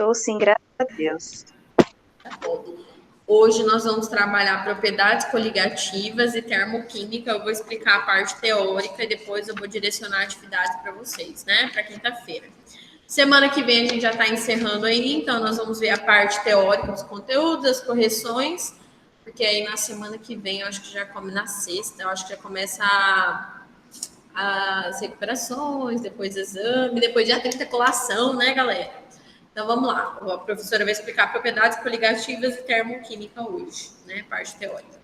Estou sim, graças a Deus. Tá bom. Hoje nós vamos trabalhar propriedades coligativas e termoquímica. Eu vou explicar a parte teórica e depois eu vou direcionar atividades para vocês, né? Para quinta-feira. Semana que vem a gente já está encerrando aí, então nós vamos ver a parte teórica dos conteúdos, as correções, porque aí na semana que vem, eu acho que já come na sexta, eu acho que já começa as recuperações, depois exame, depois dia 30 colação, né, galera? Então vamos lá, a professora vai explicar propriedades coligativas e termoquímica hoje, né, parte teórica.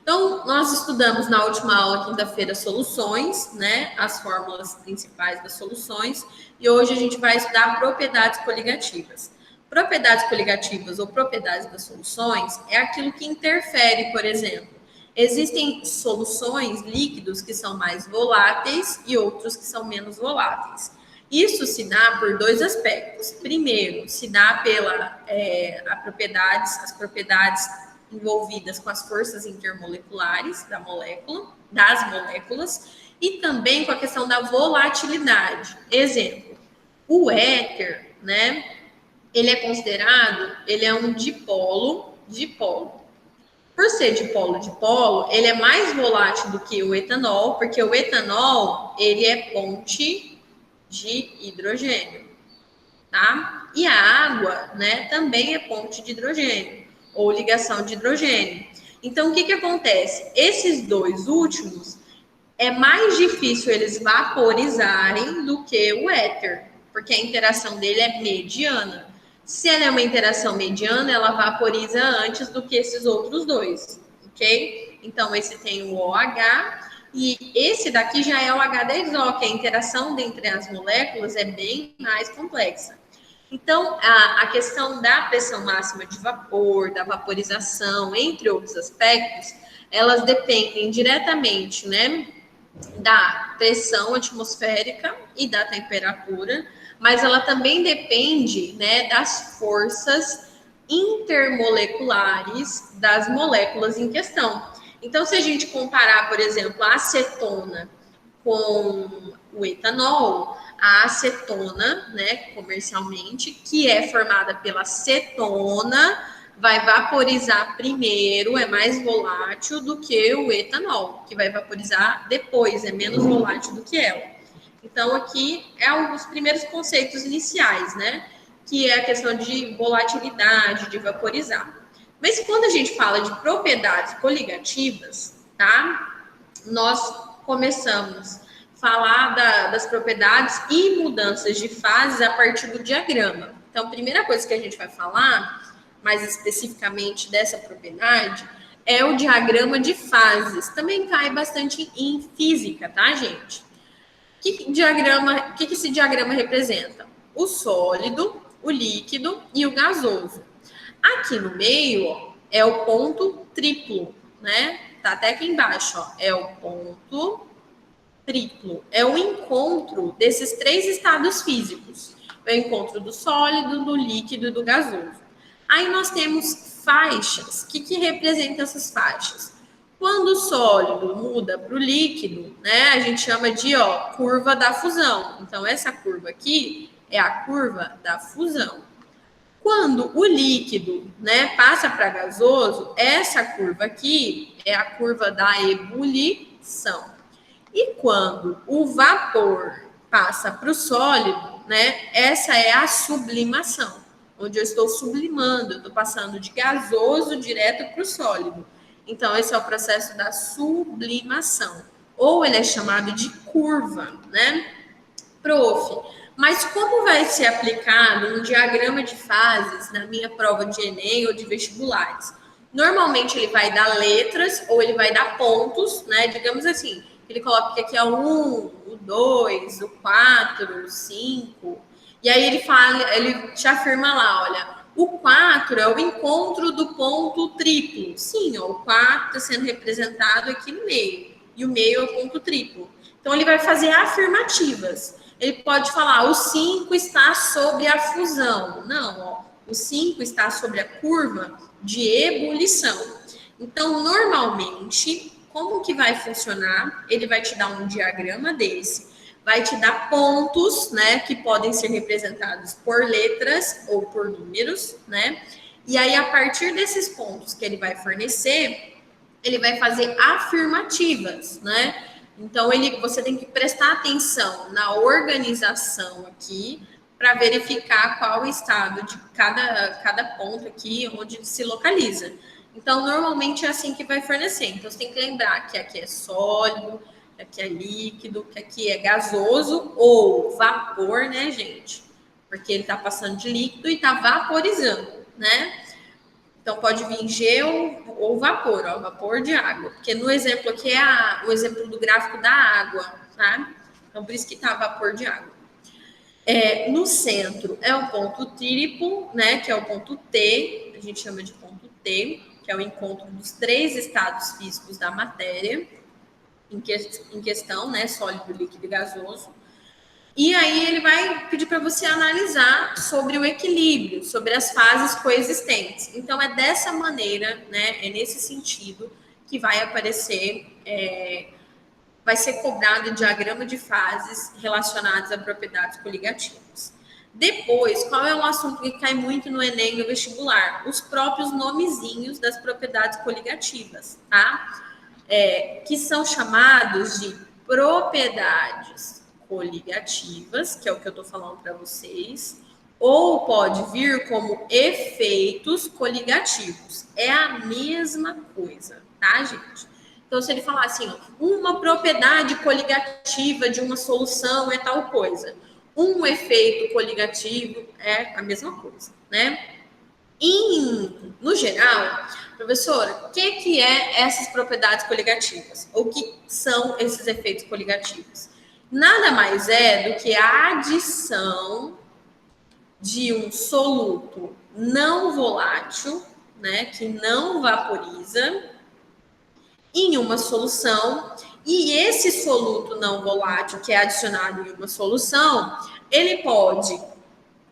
Então, nós estudamos na última aula, quinta-feira, soluções, né, as fórmulas principais das soluções, e hoje a gente vai estudar propriedades coligativas. Propriedades coligativas ou propriedades das soluções é aquilo que interfere, por exemplo. Existem soluções, líquidos, que são mais voláteis e outros que são menos voláteis. Isso se dá por dois aspectos. Primeiro, se dá pela as propriedades envolvidas com as forças intermoleculares das moléculas, e também com a questão da volatilidade. Exemplo, o éter, né? Ele é um dipolo. Por ser dipolo, ele é mais volátil do que o etanol, porque o etanol, ele é ponte de hidrogênio, tá? E a água, né, também é ponte de hidrogênio, ou ligação de hidrogênio. Então, o que acontece? Esses dois últimos, é mais difícil eles vaporizarem do que o éter, porque a interação dele é mediana. Se ela é uma interação mediana, ela vaporiza antes do que esses outros dois, ok? Então, esse tem o OH, e esse daqui já é o H10O, que a interação entre as moléculas é bem mais complexa. Então, a questão da pressão máxima de vapor, da vaporização, entre outros aspectos, elas dependem diretamente, né, da pressão atmosférica e da temperatura, mas ela também depende, né, das forças intermoleculares das moléculas em questão. Então, se a gente comparar, por exemplo, a acetona com o etanol, a acetona, né, comercialmente, que é formada pela cetona, vai vaporizar primeiro, é mais volátil do que o etanol, que vai vaporizar depois, é menos volátil do que ela. Então, aqui é um dos primeiros conceitos iniciais, né, que é a questão de volatilidade, de vaporizar. Mas quando a gente fala de propriedades coligativas, tá, nós começamos a falar das propriedades e mudanças de fases a partir do diagrama. Então, a primeira coisa que a gente vai falar, mais especificamente dessa propriedade, é o diagrama de fases. Também cai bastante em física, tá, gente? O que esse diagrama representa? O sólido, o líquido e o gasoso. Aqui no meio, ó, é o ponto triplo, né? Tá até aqui embaixo, ó, é o ponto triplo. É o encontro desses três estados físicos. É o encontro do sólido, do líquido e do gasoso. Aí nós temos faixas. O que representa essas faixas? Quando o sólido muda para o líquido, né, a gente chama de curva da fusão. Então, essa curva aqui é a curva da fusão. Quando o líquido, né, passa para gasoso, essa curva aqui é a curva da ebulição. E quando o vapor passa para o sólido, né, essa é a sublimação, onde eu estou sublimando, eu estou passando de gasoso direto para o sólido. Então, esse é o processo da sublimação, ou ele é chamado de curva, né? Prof, mas como vai ser aplicado um diagrama de fases na minha prova de Enem ou de vestibulares? Normalmente ele vai dar letras ou ele vai dar pontos, né? Digamos assim, ele coloca que aqui é o 1, o 2, o 4, o 5. E aí ele te afirma lá, olha, o 4 é o encontro do ponto triplo. Sim, ó, o 4 está sendo representado aqui no meio. E o meio é o ponto triplo. Então, ele vai fazer afirmativas. Ele pode falar, o 5 está sobre a fusão. Não, ó, o 5 está sobre a curva de ebulição. Então, normalmente, como que vai funcionar? Ele vai te dar um diagrama desse. vai te dar pontos, né, que podem ser representados por letras ou por números, né? E aí, a partir desses pontos que ele vai fornecer, ele vai fazer afirmativas, né? Então, você tem que prestar atenção na organização aqui para verificar qual o estado de cada ponto aqui onde se localiza. Então, normalmente é assim que vai fornecer. Então, você tem que lembrar que aqui é sólido, que aqui é líquido, que aqui é gasoso ou vapor, né, gente? Porque ele está passando de líquido e está vaporizando, né? Então, pode vir gel ou vapor, ó, vapor de água. Porque no exemplo aqui é o exemplo do gráfico da água, tá? Então, por isso que tá vapor de água. No centro é o ponto triplo, né? Que é o ponto T, a gente chama de ponto T, que é o encontro dos 3 estados físicos da matéria em questão, né? Sólido, líquido e gasoso. E aí ele vai pedir para você analisar sobre o equilíbrio, sobre as fases coexistentes. Então é dessa maneira, né? É nesse sentido que vai aparecer, vai ser cobrado o diagrama de fases relacionadas a propriedades coligativas. Depois, qual é um assunto que cai muito no Enem no vestibular? Os próprios nomezinhos das propriedades coligativas, tá? Que são chamados de propriedades coligativas, que é o que eu estou falando para vocês, ou pode vir como efeitos coligativos. É a mesma coisa, tá, gente? Então, se ele falar assim, uma propriedade coligativa de uma solução é tal coisa, um efeito coligativo é a mesma coisa, né? No geral, professora, o que é essas propriedades coligativas? O que são esses efeitos coligativos? Nada mais é do que a adição de um soluto não volátil, né, que não vaporiza, em uma solução, e esse soluto não volátil que é adicionado em uma solução, ele pode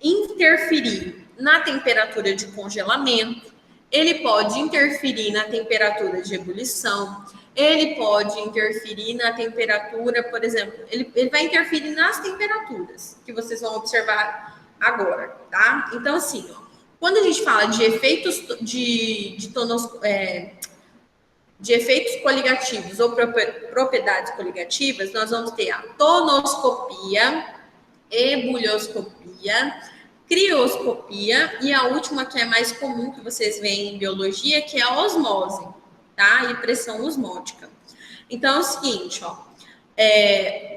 interferir na temperatura de congelamento, ele pode interferir na temperatura de ebulição, ele pode interferir na temperatura, por exemplo, ele vai interferir nas temperaturas, que vocês vão observar agora, tá? Então, assim, ó, quando a gente fala de efeitos de efeitos coligativos ou propriedades coligativas, nós vamos ter a tonoscopia, ebullioscopia, crioscopia e a última que é mais comum que vocês veem em biologia, que é a osmose, tá? E pressão osmótica. Então é o seguinte, ó,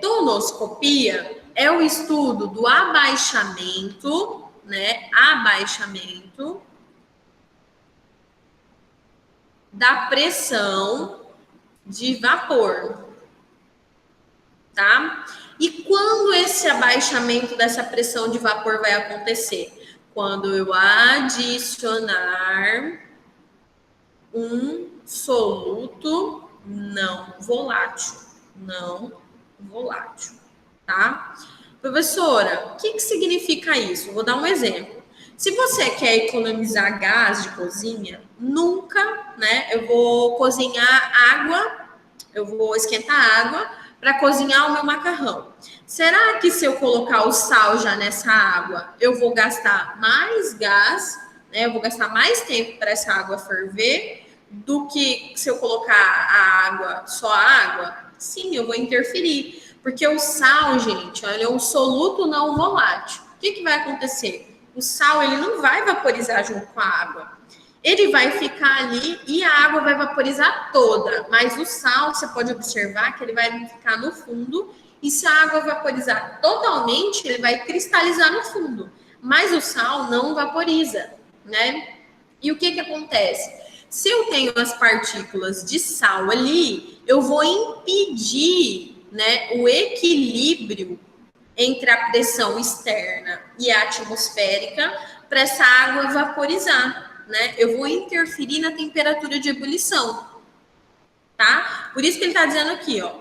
tonoscopia é o estudo do abaixamento, né? Abaixamento da pressão de vapor, tá? E quando esse abaixamento dessa pressão de vapor vai acontecer? Quando eu adicionar um soluto não volátil, tá? Professora, o que significa isso? Vou dar um exemplo. Se você quer economizar gás de cozinha, nunca, né? Eu vou cozinhar água, eu vou esquentar água para cozinhar o meu macarrão. Será que se eu colocar o sal já nessa água, eu vou gastar mais gás, né? Eu vou gastar mais tempo para essa água ferver do que se eu colocar a água, só a água? Sim, eu vou interferir. Porque o sal, gente, olha, é um soluto não volátil. O que vai acontecer? O sal, ele não vai vaporizar junto com a água. Ele vai ficar ali e a água vai vaporizar toda. Mas o sal, você pode observar que ele vai ficar no fundo. E se a água vaporizar totalmente, ele vai cristalizar no fundo. Mas o sal não vaporiza, né? E o que acontece? Se eu tenho as partículas de sal ali, eu vou impedir, né, o equilíbrio entre a pressão externa e a atmosférica para essa água vaporizar, né? Eu vou interferir na temperatura de ebulição, tá? Por isso que ele está dizendo aqui, ó,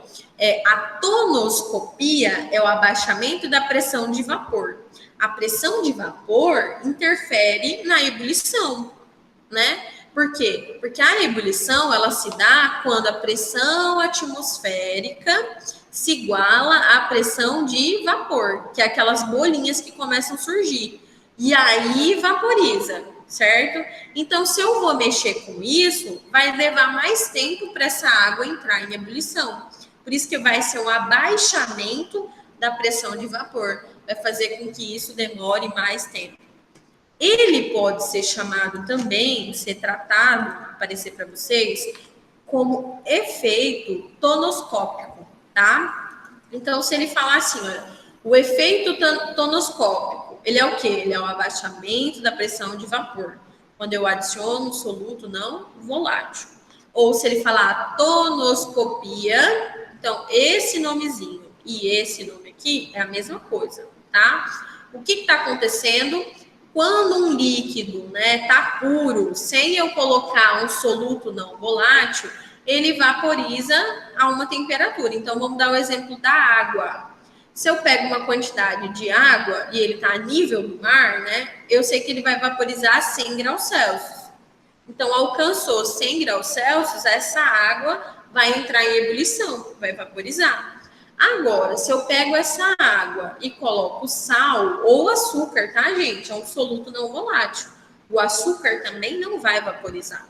a tonoscopia é o abaixamento da pressão de vapor. A pressão de vapor interfere na ebulição, né? Por quê? Porque a ebulição, ela se dá quando a pressão atmosférica se iguala à pressão de vapor, que é aquelas bolinhas que começam a surgir. E aí vaporiza, certo? Então, se eu vou mexer com isso, vai levar mais tempo para essa água entrar em ebulição. Por isso que vai ser um abaixamento da pressão de vapor. Vai fazer com que isso demore mais tempo. Ele pode ser chamado também, ser tratado, aparecer para vocês, como efeito tonoscópico, tá? Então, se ele falar assim, olha, o efeito tonoscópico, ele é o quê? Ele é o abaixamento da pressão de vapor, quando eu adiciono um soluto não volátil. Ou se ele falar tonoscopia, então, esse nomezinho e esse nome aqui é a mesma coisa, tá? O que está acontecendo? Quando um líquido, né, tá puro, sem eu colocar um soluto não volátil, ele vaporiza a uma temperatura. Então, vamos dar o exemplo da água. Se eu pego uma quantidade de água e ele está a nível do mar, né, eu sei que ele vai vaporizar a 100 graus Celsius. Então, alcançou 100 graus Celsius, essa água vai entrar em ebulição, vai vaporizar. Agora, se eu pego essa água e coloco sal ou açúcar, tá, gente? É um soluto não volátil. O açúcar também não vai vaporizar,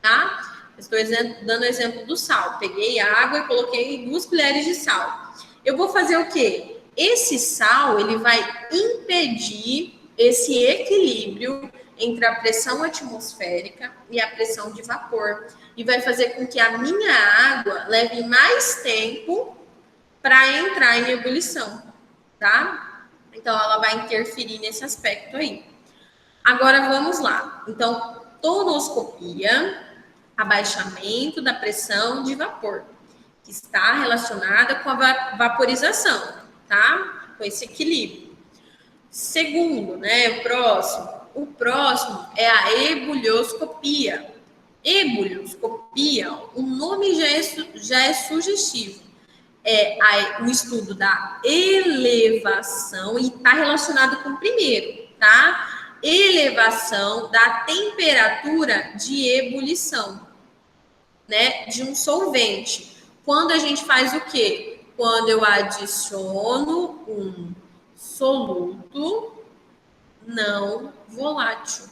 tá? Estou dando exemplo do sal. Peguei a água e coloquei 2 colheres de sal. Eu vou fazer o quê? Esse sal, ele vai impedir esse equilíbrio entre a pressão atmosférica e a pressão de vapor. E vai fazer com que a minha água leve mais tempo para entrar em ebulição, tá? Então, ela vai interferir nesse aspecto aí. Agora, vamos lá. Então, tonoscopia, abaixamento da pressão de vapor, que está relacionada com a vaporização, tá? Com esse equilíbrio. Segundo, né, o próximo é a ebulioscopia. Ebulioscopia, o nome já é sugestivo. O estudo da elevação, e está relacionado com o primeiro, tá? Elevação da temperatura de ebulição, né? De um solvente. Quando a gente faz o quê? Quando eu adiciono um soluto não volátil,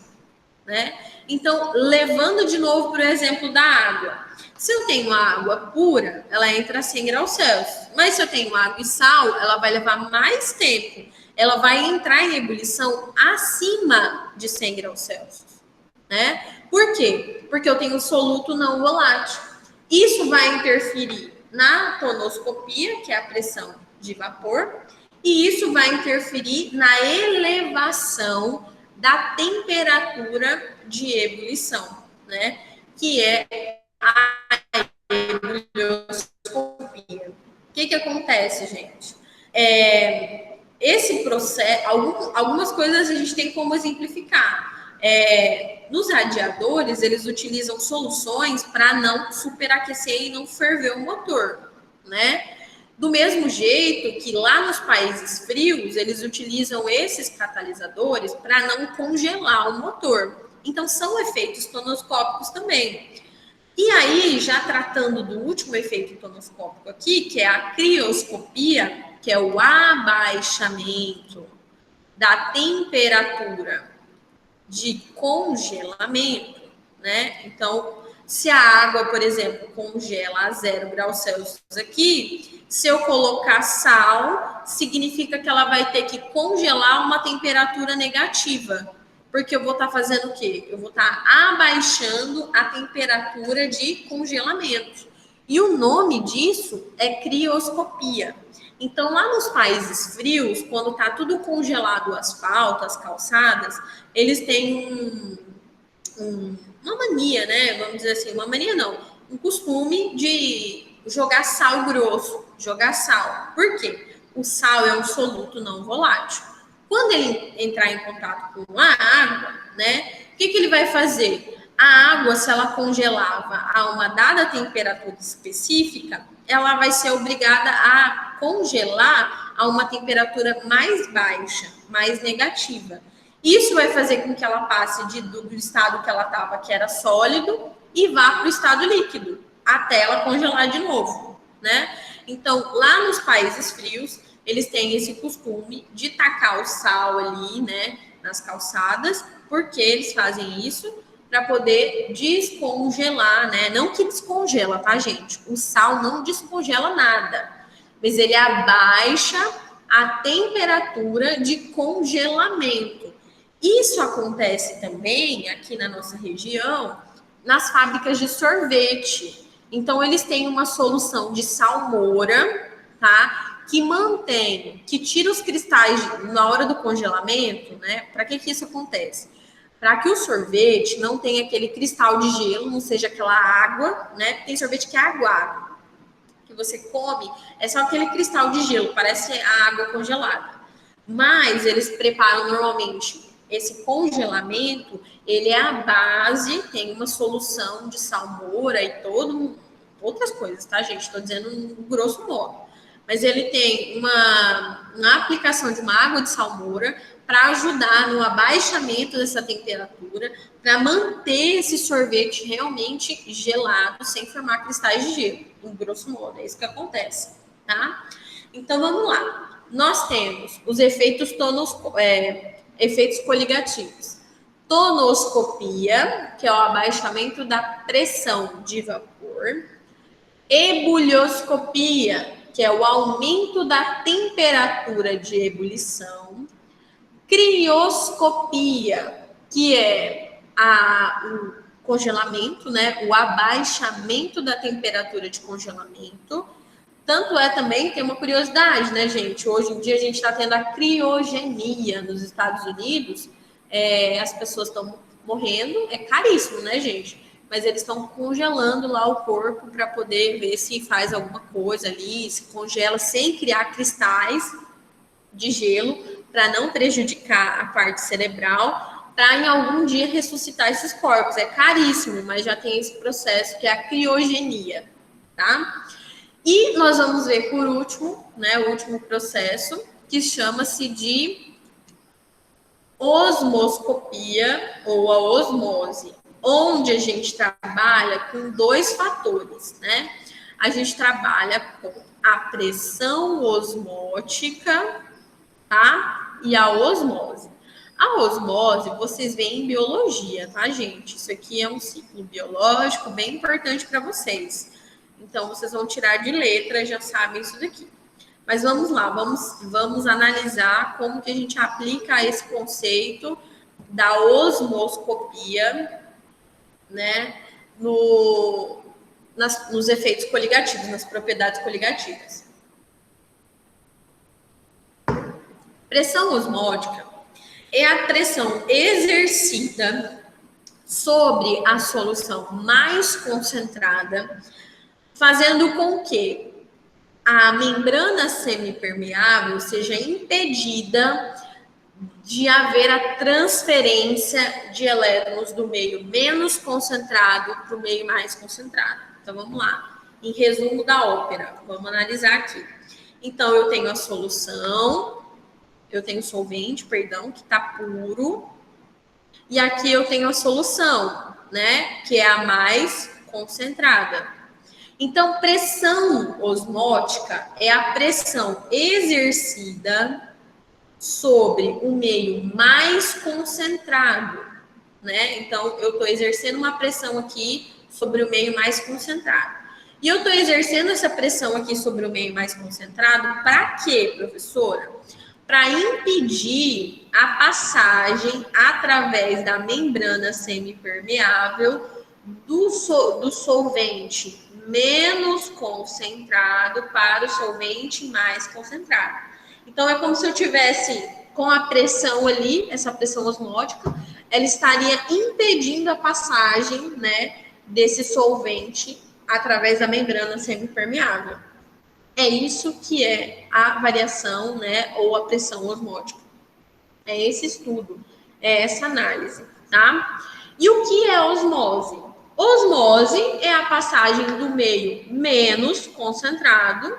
né? Então, levando de novo para o exemplo da água. Se eu tenho água pura, ela entra a 100 graus Celsius. Mas se eu tenho água e sal, ela vai levar mais tempo. Ela vai entrar em ebulição acima de 100 graus Celsius, né? Por quê? Porque eu tenho um soluto não volátil. Isso vai interferir na tonoscopia, que é a pressão de vapor, e isso vai interferir na elevação da temperatura de ebulição, né? Que é a ebulioscopia. O que acontece, gente? Esse processo, algumas coisas a gente tem como exemplificar. Nos radiadores, eles utilizam soluções para não superaquecer e não ferver o motor, né? Do mesmo jeito que lá nos países frios, eles utilizam esses catalisadores para não congelar o motor. Então, são efeitos tonoscópicos também. E aí, já tratando do último efeito tonoscópico aqui, que é a crioscopia, que é o abaixamento da temperatura de congelamento, né? Então, se a água, por exemplo, congela a 0 graus Celsius aqui, se eu colocar sal, significa que ela vai ter que congelar uma temperatura negativa. Porque eu vou estar fazendo o quê? Eu vou estar abaixando a temperatura de congelamento. E o nome disso é crioscopia. Então, lá nos países frios, quando está tudo congelado, o asfalto, as calçadas, eles têm uma mania, né? Vamos dizer assim, uma mania não, um costume de jogar sal grosso, jogar sal. Por quê? O sal é um soluto não volátil. Quando ele entrar em contato com a água, né? O que ele vai fazer? A água, se ela congelava a uma dada temperatura específica, ela vai ser obrigada a congelar a uma temperatura mais baixa, mais negativa. Isso vai fazer com que ela passe do estado que ela estava, que era sólido, e vá para o estado líquido, até ela congelar de novo, né? Então, lá nos países frios, eles têm esse costume de tacar o sal ali, né, nas calçadas, porque eles fazem isso para poder descongelar, né? Não que descongela, tá, gente? O sal não descongela nada, mas ele abaixa a temperatura de congelamento. Isso acontece também aqui na nossa região, nas fábricas de sorvete. Então, eles têm uma solução de salmoura, tá? Que mantém, que tira os cristais na hora do congelamento, né? Para que isso acontece? Para que o sorvete não tenha aquele cristal de gelo, não seja aquela água, né? Tem sorvete que é aguado, que você come, é só aquele cristal de gelo, parece a água congelada. Mas eles preparam normalmente esse congelamento, ele é a base, tem uma solução de salmoura e outras coisas, tá, gente? Estou dizendo um grosso modo. Mas ele tem uma aplicação de uma água de salmoura para ajudar no abaixamento dessa temperatura, para manter esse sorvete realmente gelado, sem formar cristais de gelo, em grosso modo. É isso que acontece, tá? Então, vamos lá. Nós temos os efeitos efeitos coligativos. Tonoscopia, que é o abaixamento da pressão de vapor. Ebullioscopia, que é o aumento da temperatura de ebulição. Crioscopia, que é o congelamento, né? O abaixamento da temperatura de congelamento. Tanto é também, tem uma curiosidade, né, gente? Hoje em dia a gente está tendo a criogenia nos Estados Unidos. As pessoas estão morrendo, é caríssimo, né, gente? Mas eles estão congelando lá o corpo para poder ver se faz alguma coisa ali, se congela sem criar cristais de gelo, para não prejudicar a parte cerebral, para em algum dia ressuscitar esses corpos. É caríssimo, mas já tem esse processo que é a criogenia, tá? E nós vamos ver por último, né, o último processo, que chama-se de osmoscopia ou a osmose, onde a gente trabalha com dois fatores, né? A gente trabalha com a pressão osmótica, tá? E a osmose. A osmose, vocês veem em biologia, tá, gente? Isso aqui é um ciclo biológico bem importante para vocês. Então, vocês vão tirar de letra, já sabem isso daqui. Mas vamos lá, vamos analisar como que a gente aplica esse conceito da osmoscopia, né, nos efeitos coligativos, nas propriedades coligativas. Pressão osmótica é a pressão exercida sobre a solução mais concentrada, fazendo com que a membrana semipermeável seja impedida de haver a transferência de elétrons do meio menos concentrado para o meio mais concentrado. Então, vamos lá. Em resumo da ópera, vamos analisar aqui. Então, eu tenho a solução, eu tenho o solvente, perdão, que está puro, e aqui eu tenho a solução, né, que é a mais concentrada. Então, pressão osmótica é a pressão exercida sobre o meio mais concentrado, né? Então, eu estou exercendo uma pressão aqui sobre o meio mais concentrado. E eu estou exercendo essa pressão aqui sobre o meio mais concentrado para quê, professora? Para impedir a passagem através da membrana semipermeável do solvente menos concentrado para o solvente mais concentrado. Então, é como se eu tivesse com a pressão ali, essa pressão osmótica, ela estaria impedindo a passagem, né, desse solvente através da membrana semipermeável. É isso que é a variação, né, ou a pressão osmótica. É esse estudo, é essa análise, tá? E o que é osmose? Osmose é a passagem do meio menos concentrado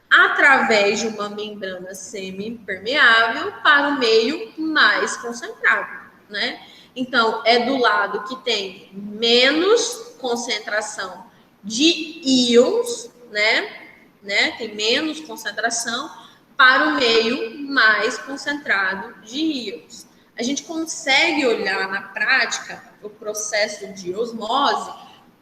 através de uma membrana semipermeável para o meio mais concentrado, né? Então, é do lado que tem menos concentração de íons, né? né? Tem menos concentração para o meio mais concentrado de íons. A gente consegue olhar na prática o processo de osmose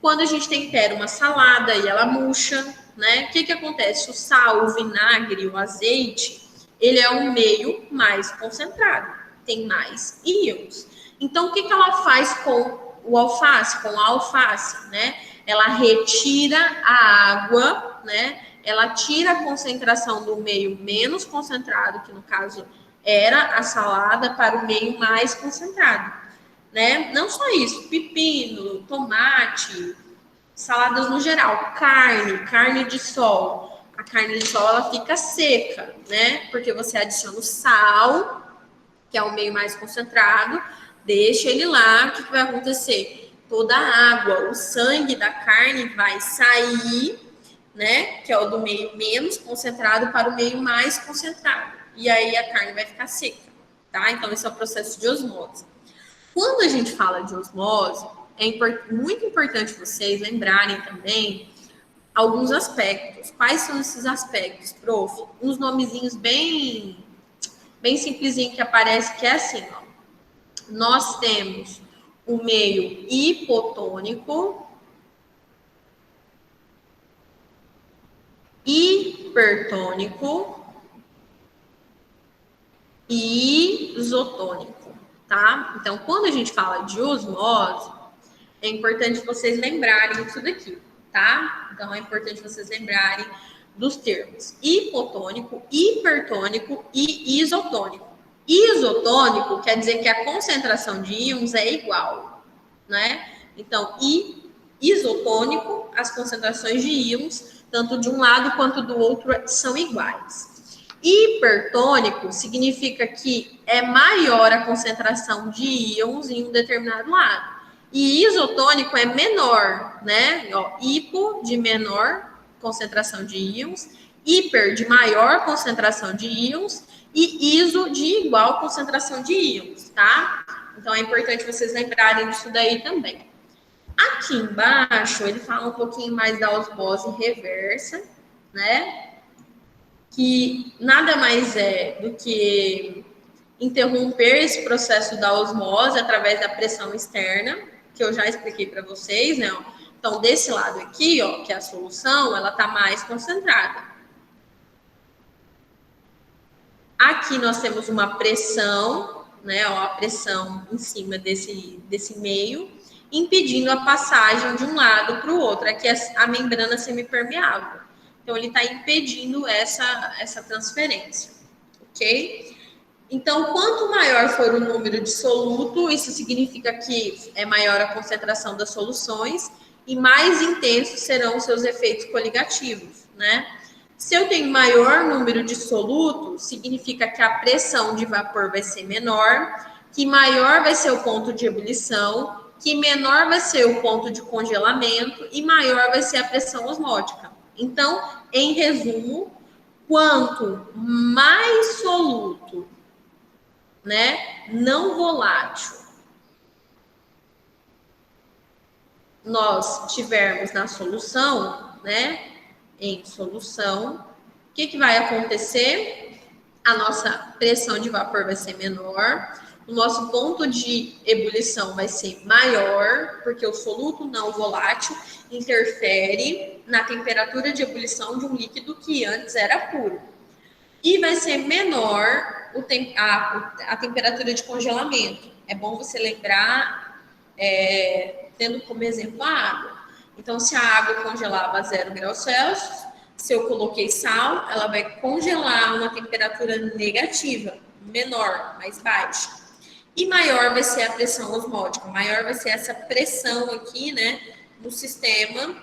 quando a gente tempera uma salada e ela murcha, né? O que acontece? O sal, o vinagre, o azeite, ele é um meio mais concentrado, tem mais íons. Então, o que ela faz com o alface, com a alface, né? Ela retira a água, né? Ela tira a concentração do meio menos concentrado, que no caso era a salada, para o meio mais concentrado, né? Não só isso, pepino, tomate, saladas no geral, carne de sol. A carne de sol ela fica seca, né? Porque você adiciona o sal, que é o meio mais concentrado, deixa ele lá, o que vai acontecer? Toda a água, o sangue da carne vai sair, né? Que é o do meio menos concentrado para o meio mais concentrado. E aí a carne vai ficar seca, tá? Então esse é o processo de osmose. Quando a gente fala de osmose, muito importante vocês lembrarem também alguns aspectos. Quais são esses aspectos, prof? Uns nomezinhos bem simplesinho que aparece, que é assim, ó. Nós temos o meio hipotônico, hipertônico e isotônico, tá? Então, quando a gente fala de osmose, é importante vocês lembrarem disso daqui, tá? Então, é importante vocês lembrarem dos termos hipotônico, hipertônico e isotônico. Isotônico quer dizer que a concentração de íons é igual, né? Então, isotônico, as concentrações de íons, tanto de um lado quanto do outro, são iguais. Hipertônico significa que é maior a concentração de íons em um determinado lado. E isotônico é menor, né? Ó, hipo, de menor concentração de íons, hiper, de maior concentração de íons, e iso, de igual concentração de íons, tá? Então, é importante vocês lembrarem disso daí também. Aqui embaixo, ele fala um pouquinho mais da osmose reversa, né? Que nada mais é do que interromper esse processo da osmose através da pressão externa, que eu já expliquei para vocês, né? Então, desse lado aqui, ó, que é a solução, ela está mais concentrada. Aqui nós temos uma pressão, né? Ó, a pressão em cima desse meio, impedindo a passagem de um lado para o outro. Aqui é a membrana semipermeável. Então, ele está impedindo essa transferência, ok? Então, quanto maior for o número de soluto, isso significa que é maior a concentração das soluções e mais intensos serão os seus efeitos coligativos, né? Se eu tenho maior número de soluto, significa que a pressão de vapor vai ser menor, que maior vai ser o ponto de ebulição, que menor vai ser o ponto de congelamento e maior vai ser a pressão osmótica. Então, em resumo, quanto mais soluto, né, não volátil, nós tivermos na solução, né, em solução, o que vai acontecer? A nossa pressão de vapor vai ser menor, o nosso ponto de ebulição vai ser maior, porque o soluto não volátil interfere na temperatura de ebulição de um líquido que antes era puro. E vai ser menor a temperatura de congelamento. É bom você lembrar, tendo como exemplo a água. Então, se a água congelava a 0 graus Celsius, se eu coloquei sal, ela vai congelar a uma temperatura negativa, menor, mais baixa. E maior vai ser a pressão osmótica, maior vai ser essa pressão aqui, né, no sistema,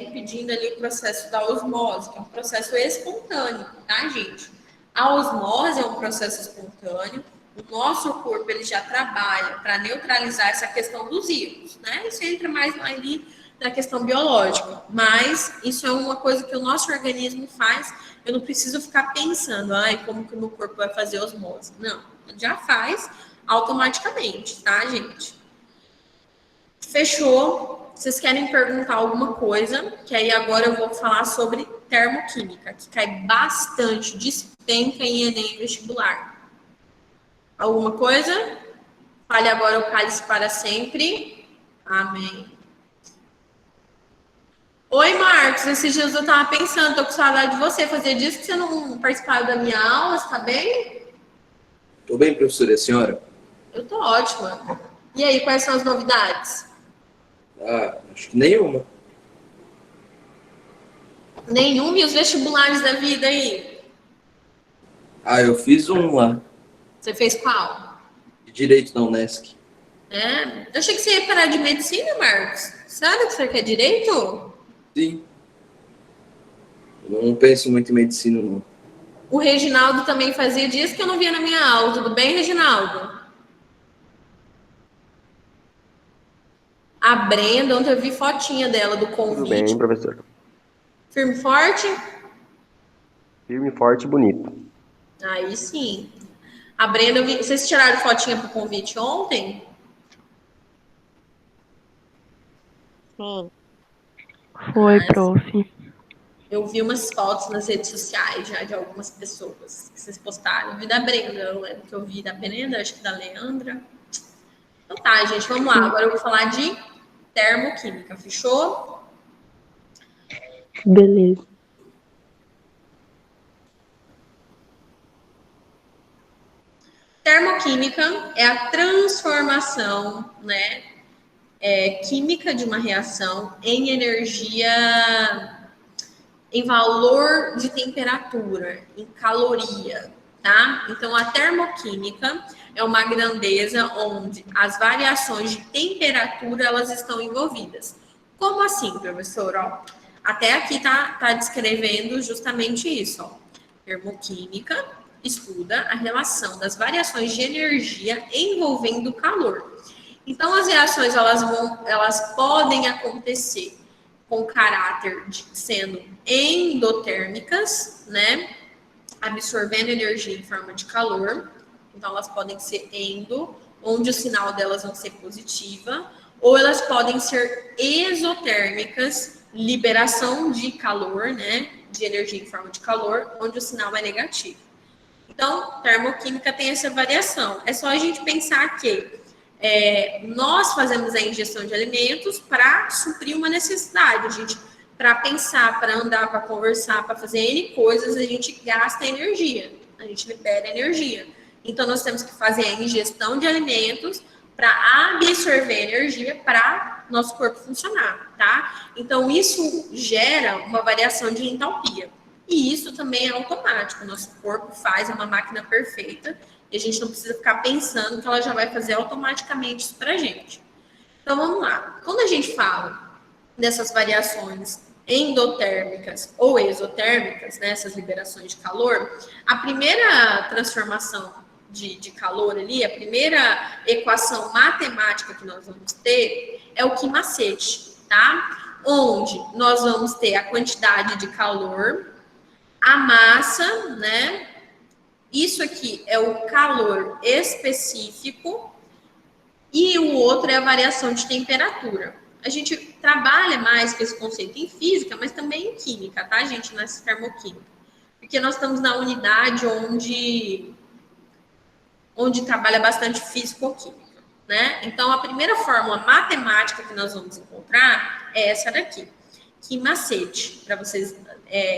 impedindo ali o processo da osmose, que é um processo espontâneo, tá, gente? A osmose é um processo espontâneo, o nosso corpo ele já trabalha para neutralizar essa questão dos íons, né? Isso entra mais ali na questão biológica, mas isso é uma coisa que o nosso organismo faz. Eu não preciso ficar pensando, como que o meu corpo vai fazer osmose? Não, já faz automaticamente, tá, gente? Fechou? Vocês querem perguntar alguma coisa? Que aí agora eu vou falar sobre termoquímica, que cai bastante, despenca em Enem e vestibular. Alguma coisa? Fale agora o cálice para sempre. Amém. Oi, Marcos. Esses dias eu tava pensando, tô com saudade de você. Fazia dias que você não participava da minha aula, você tá bem? Tô bem, professora, e a senhora? Eu tô ótima. E aí, quais são as novidades? Acho que nenhuma. Nenhum, e os vestibulares da vida aí? Eu fiz um lá, Você fez qual? de Direito da Unesc. Eu achei que você ia parar de medicina, Marcos. Sabe que você quer direito? Sim. Eu não penso muito em medicina, não. O Reginaldo também fazia dias que eu não via na minha aula. Tudo bem, Reginaldo? A Brenda, ontem eu vi fotinha dela do convite. Tudo bem, professor? Firme e forte? Firme, forte e bonito. Aí sim. A Brenda, vocês tiraram fotinha pro convite ontem? Sim. Foi, prof. Eu vi umas fotos nas redes sociais já de algumas pessoas que vocês postaram. Eu vi da Brenda, eu lembro que eu vi da Brenda, acho que da Leandra. Então tá, gente, vamos lá. Agora eu vou falar de termoquímica, fechou? Beleza. Termoquímica é a transformação, né, química de uma reação em energia, em valor de temperatura, em caloria, tá? Então, a termoquímica é uma grandeza onde as variações de temperatura elas estão envolvidas. Como assim, professor? Ó, até aqui tá descrevendo justamente isso. Ó. Termoquímica estuda a relação das variações de energia envolvendo calor. Então, as reações elas podem acontecer com caráter de sendo endotérmicas, né? Absorvendo energia em forma de calor. Então, elas podem ser endo, onde o sinal delas vão ser positiva, ou elas podem ser exotérmicas, liberação de calor, né? De energia em forma de calor, onde o sinal é negativo. Então, termoquímica tem essa variação. É só a gente pensar que nós fazemos a ingestão de alimentos para suprir uma necessidade. A gente, para pensar, para andar, para conversar, para fazer N coisas, a gente gasta energia, a gente libera energia. Então, nós temos que fazer a ingestão de alimentos para absorver energia para nosso corpo funcionar, tá? Então, isso gera uma variação de entalpia. E isso também é automático. O nosso corpo faz uma máquina perfeita e a gente não precisa ficar pensando que ela já vai fazer automaticamente isso para a gente. Então, vamos lá. Quando a gente fala dessas variações endotérmicas ou exotérmicas, né, essas liberações de calor, a primeira transformação de calor ali, a primeira equação matemática que nós vamos ter é o Ki-macete, tá? Onde nós vamos ter a quantidade de calor, a massa, né? Isso aqui é o calor específico e o outro é a variação de temperatura. A gente trabalha mais com esse conceito em física, mas também em química, tá, gente? Nessa termoquímica. Porque nós estamos na unidade onde trabalha bastante físico-química, né? Então, a primeira fórmula matemática que nós vamos encontrar é essa daqui. Ki-macete, para vocês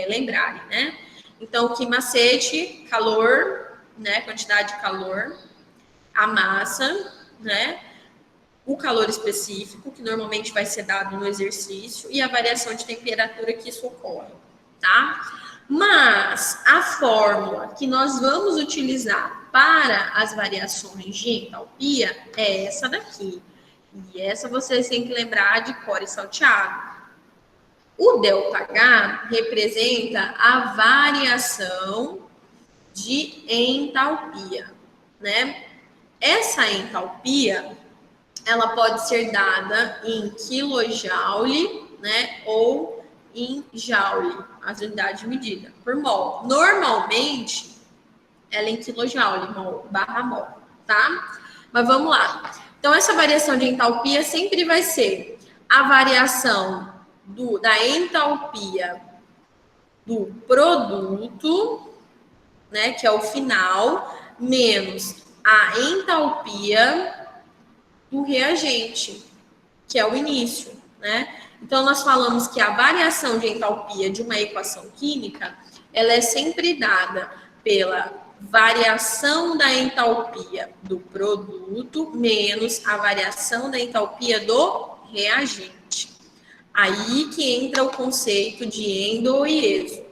lembrarem, né? Então, Ki-macete, calor, né? Quantidade de calor, a massa, né? O calor específico, que normalmente vai ser dado no exercício, e a variação de temperatura que isso ocorre, tá? Mas a fórmula que nós vamos utilizar para as variações de entalpia é essa daqui. E essa vocês têm que lembrar de cor e salteado. O ΔH representa a variação de entalpia, né? Essa entalpia, ela pode ser dada em quilojoule, né? Ou em joule, as unidades de medida, por mol. Normalmente, ela é em quilojoule, mol, barra mol, tá? Mas vamos lá. Então, essa variação de entalpia sempre vai ser a variação da entalpia do produto, né, que é o final, menos a entalpia do reagente, que é o início, né? Então, nós falamos que a variação de entalpia de uma equação química, ela é sempre dada pela variação da entalpia do produto menos a variação da entalpia do reagente. Aí que entra o conceito de endo e exo.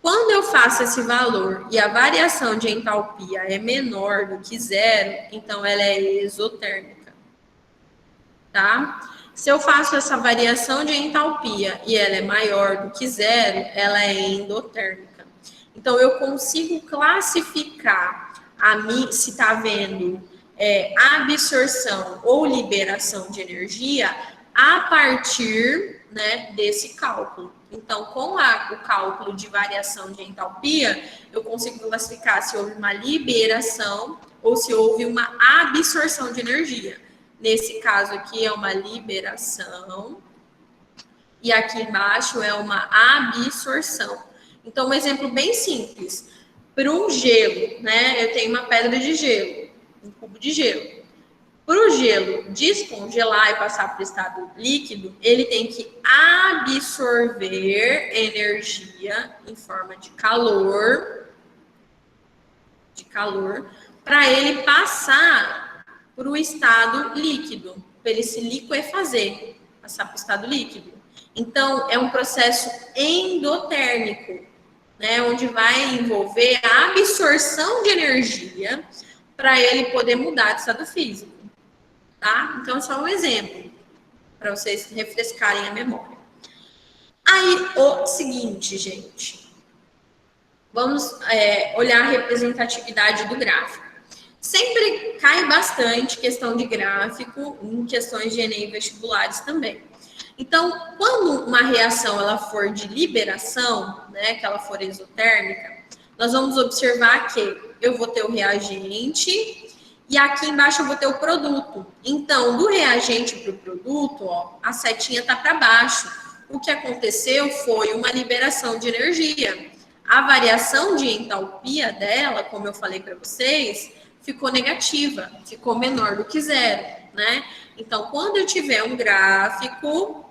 Quando eu faço esse valor e a variação de entalpia é menor do que zero, então ela é exotérmica, tá? Se eu faço essa variação de entalpia e ela é maior do que zero, ela é endotérmica. Então, eu consigo classificar se está havendo absorção ou liberação de energia a partir, né, desse cálculo. Então, com o cálculo de variação de entalpia, eu consigo classificar se houve uma liberação ou se houve uma absorção de energia. Nesse caso aqui é uma liberação e aqui embaixo é uma absorção. Então, um exemplo bem simples. Para um gelo, né? Eu tenho uma pedra de gelo, um cubo de gelo. Para o gelo descongelar e passar para o estado líquido, ele tem que absorver energia em forma de calor, para ele passar para o estado líquido, para ele se liquefazer, passar para o estado líquido. Então, é um processo endotérmico, né, onde vai envolver a absorção de energia para ele poder mudar de estado físico. Tá? Então, só um exemplo, para vocês refrescarem a memória. Aí, o seguinte, gente. Vamos olhar a representatividade do gráfico. Sempre cai bastante questão de gráfico em questões de Enem vestibulares também. Então, quando uma reação ela for de liberação, né, que ela for exotérmica, nós vamos observar que eu vou ter o reagente e aqui embaixo eu vou ter o produto. Então, do reagente para o produto, ó, a setinha está para baixo. O que aconteceu foi uma liberação de energia. A variação de entalpia dela, como eu falei para vocês, ficou negativa, ficou menor do que zero, né? Então, quando eu tiver um gráfico,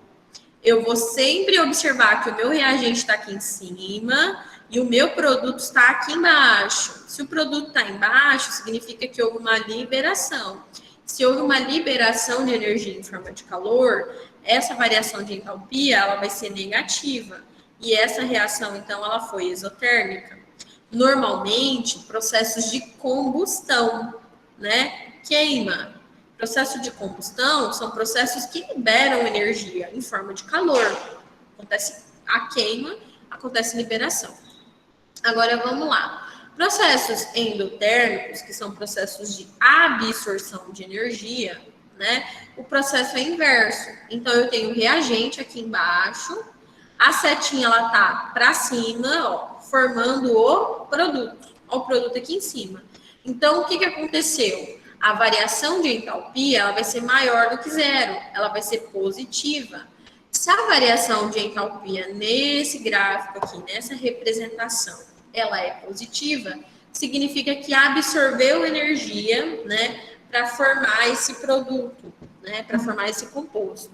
eu vou sempre observar que o meu reagente está aqui em cima e o meu produto está aqui embaixo. Se o produto está embaixo, significa que houve uma liberação. Se houve uma liberação de energia em forma de calor, essa variação de entalpia ela vai ser negativa. E essa reação, então, ela foi exotérmica. Normalmente, processos de combustão, né? Queima. Processo de combustão são processos que liberam energia em forma de calor. Acontece a queima, acontece liberação. Agora, vamos lá. Processos endotérmicos, que são processos de absorção de energia, né? O processo é inverso. Então, eu tenho o reagente aqui embaixo, a setinha ela tá para cima, ó, formando o produto. Ó, o produto aqui em cima. Então, o que aconteceu? A variação de entalpia ela vai ser maior do que zero, ela vai ser positiva. Se a variação de entalpia nesse gráfico aqui, nessa representação, ela é positiva, significa que absorveu energia, né, para formar esse produto, né, para formar esse composto.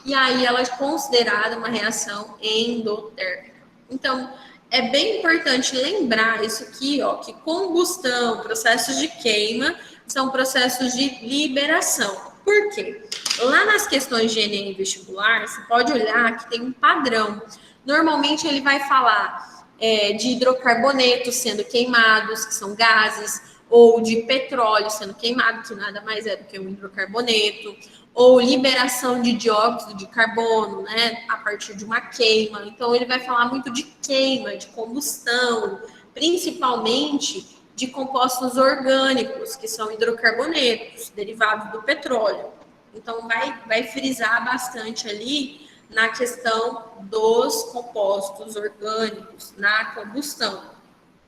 E aí ela é considerada uma reação endotérmica. Então, é bem importante lembrar isso aqui, ó, que combustão, processos de queima, são processos de liberação. Por quê? Lá nas questões de Enem vestibular, você pode olhar que tem um padrão. Normalmente ele vai falar de hidrocarbonetos sendo queimados, que são gases, ou de petróleo sendo queimado, que nada mais é do que um hidrocarboneto, ou liberação de dióxido de carbono, né, a partir de uma queima. Então, ele vai falar muito de queima, de combustão, principalmente de compostos orgânicos, que são hidrocarbonetos, derivados do petróleo. Então, vai frisar bastante ali na questão dos compostos orgânicos, na combustão,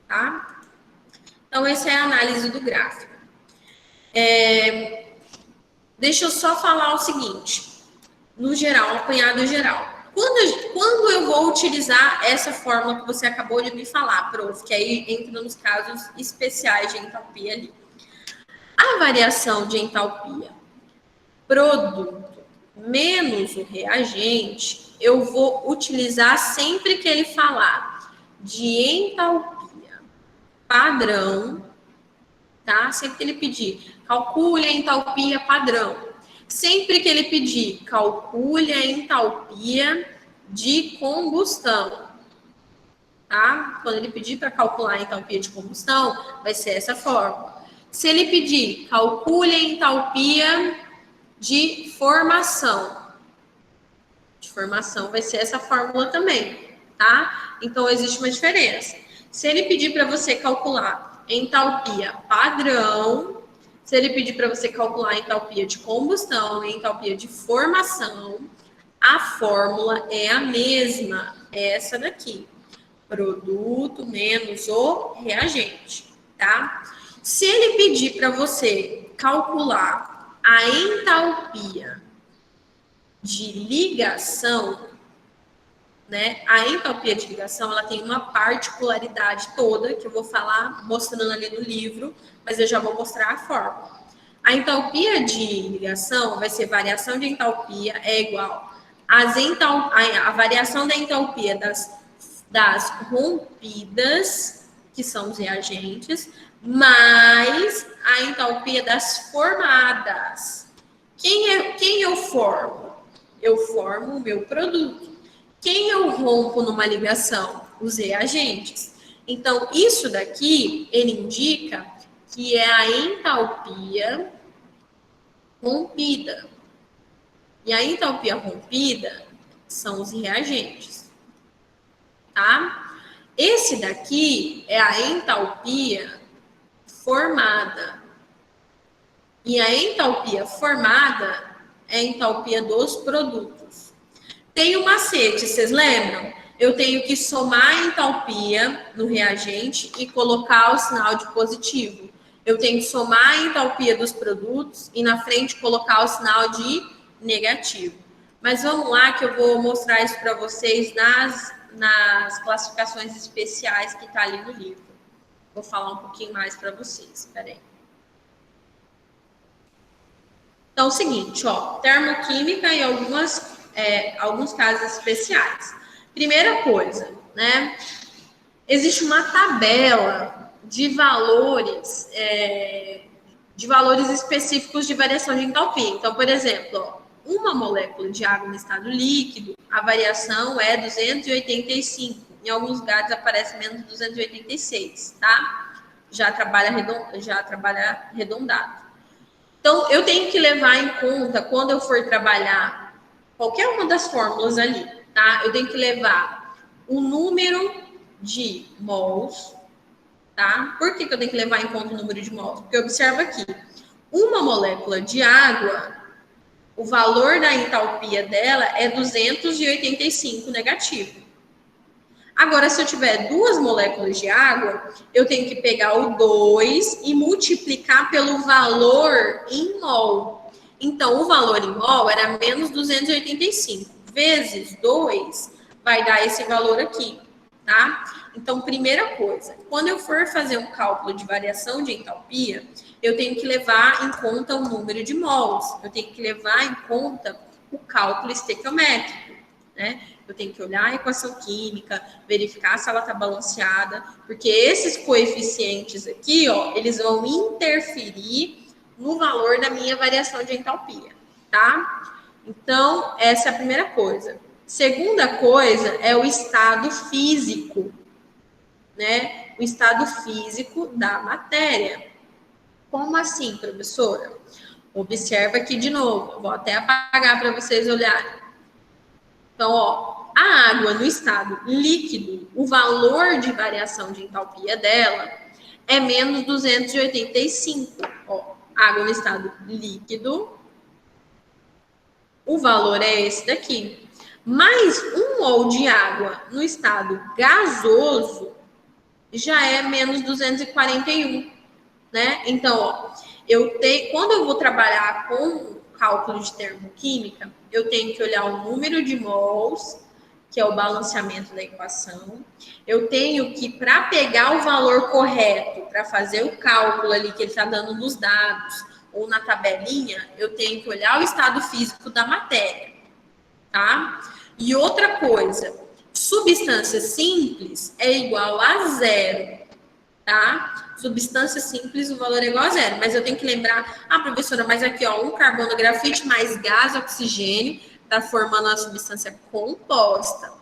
tá? Então, essa é a análise do gráfico. Deixa eu só falar o seguinte, no geral, um apanhado geral. Quando quando eu vou utilizar essa fórmula que você acabou de me falar, prof, que aí entra nos casos especiais de entalpia ali. A variação de entalpia produto menos o reagente, eu vou utilizar sempre que ele falar de entalpia padrão, tá? Sempre que ele pedir, calcule a entalpia padrão. Sempre que ele pedir, calcule a entalpia de combustão, tá? Quando ele pedir para calcular a entalpia de combustão, vai ser essa fórmula. Se ele pedir, calcule a entalpia de formação. De formação vai ser essa fórmula também, tá? Então, existe uma diferença. Se ele pedir para você calcular entalpia padrão, se ele pedir para você calcular entalpia de combustão e entalpia de formação, a fórmula é a mesma, é essa daqui. Produto menos o reagente, tá? Se ele pedir para você calcular a entalpia de ligação, né? A entalpia de ligação, ela tem uma particularidade toda, que eu vou falar mostrando ali no livro, mas eu já vou mostrar a fórmula. A entalpia de ligação vai ser variação de entalpia é igual a variação da entalpia das rompidas, que são os reagentes, mais a entalpia das formadas. Quem eu formo? Eu formo o meu produto. Quem eu rompo numa ligação? Os reagentes. Então, isso daqui, ele indica que é a entalpia rompida. E a entalpia rompida são os reagentes, tá? Esse daqui é a entalpia formada. E a entalpia formada é a entalpia dos produtos. Tem um macete, vocês lembram? Eu tenho que somar a entalpia no reagente e colocar o sinal de positivo. Eu tenho que somar a entalpia dos produtos e na frente colocar o sinal de negativo. Mas vamos lá que eu vou mostrar isso para vocês nas classificações especiais que está ali no livro. Vou falar um pouquinho mais para vocês. Espera aí. Então, é o seguinte, ó, termoquímica e alguns casos especiais. Primeira coisa, né? Existe uma tabela de valores específicos de variação de entalpia. Então, por exemplo, ó, uma molécula de água no estado líquido, a variação é 285. Em alguns lugares aparece menos 286, tá? Já trabalha arredondado. Então, eu tenho que levar em conta, quando eu for trabalhar qualquer uma das fórmulas ali, tá? Eu tenho que levar o número de mols, tá? Por que eu tenho que levar em conta o número de mols? Porque observa aqui, uma molécula de água, o valor da entalpia dela é 285 negativo. Agora, se eu tiver duas moléculas de água, eu tenho que pegar o 2 e multiplicar pelo valor em mol. Então, o valor em mol era menos 285. Vezes 2 vai dar esse valor aqui, tá? Então, primeira coisa, quando eu for fazer um cálculo de variação de entalpia, eu tenho que levar em conta o número de mols. Eu tenho que levar em conta o cálculo estequiométrico, né? Eu tenho que olhar a equação química, verificar se ela está balanceada, porque esses coeficientes aqui, ó, eles vão interferir no valor da minha variação de entalpia, tá? Então, essa é a primeira coisa. Segunda coisa é o estado físico, né? O estado físico da matéria. Como assim, professora? Observa aqui de novo, vou até apagar para vocês olharem. Então, ó, a água no estado líquido, o valor de variação de entalpia dela é menos 285. Ó, água no estado líquido, o valor é esse daqui. Mais 1 mol de água no estado gasoso já é menos 241, né? Então, ó, quando eu vou trabalhar com cálculo de termoquímica, eu tenho que olhar o número de mols que é o balanceamento da equação. Eu tenho que, para pegar o valor correto, para fazer o cálculo ali que ele está dando nos dados ou na tabelinha, eu tenho que olhar o estado físico da matéria, tá? E outra coisa, substância simples é igual a zero, tá? Substância simples, o valor é igual a zero. Mas eu tenho que lembrar, professora, mas aqui, ó, um carbono grafite mais gás oxigênio está formando uma substância composta.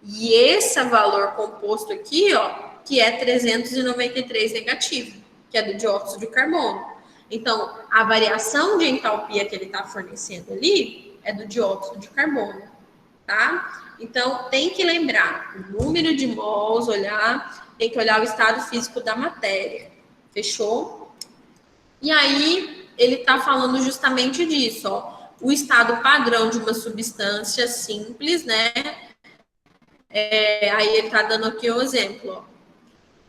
E esse valor composto aqui, ó, que é 393 negativo, que é do dióxido de carbono. Então, a variação de entalpia que ele está fornecendo ali é do dióxido de carbono, tá? Então, tem que lembrar o número de mols, tem que olhar o estado físico da matéria. Fechou? E aí, ele está falando justamente disso, ó. O estado padrão de uma substância simples, né? Aí ele está dando aqui um exemplo, ó.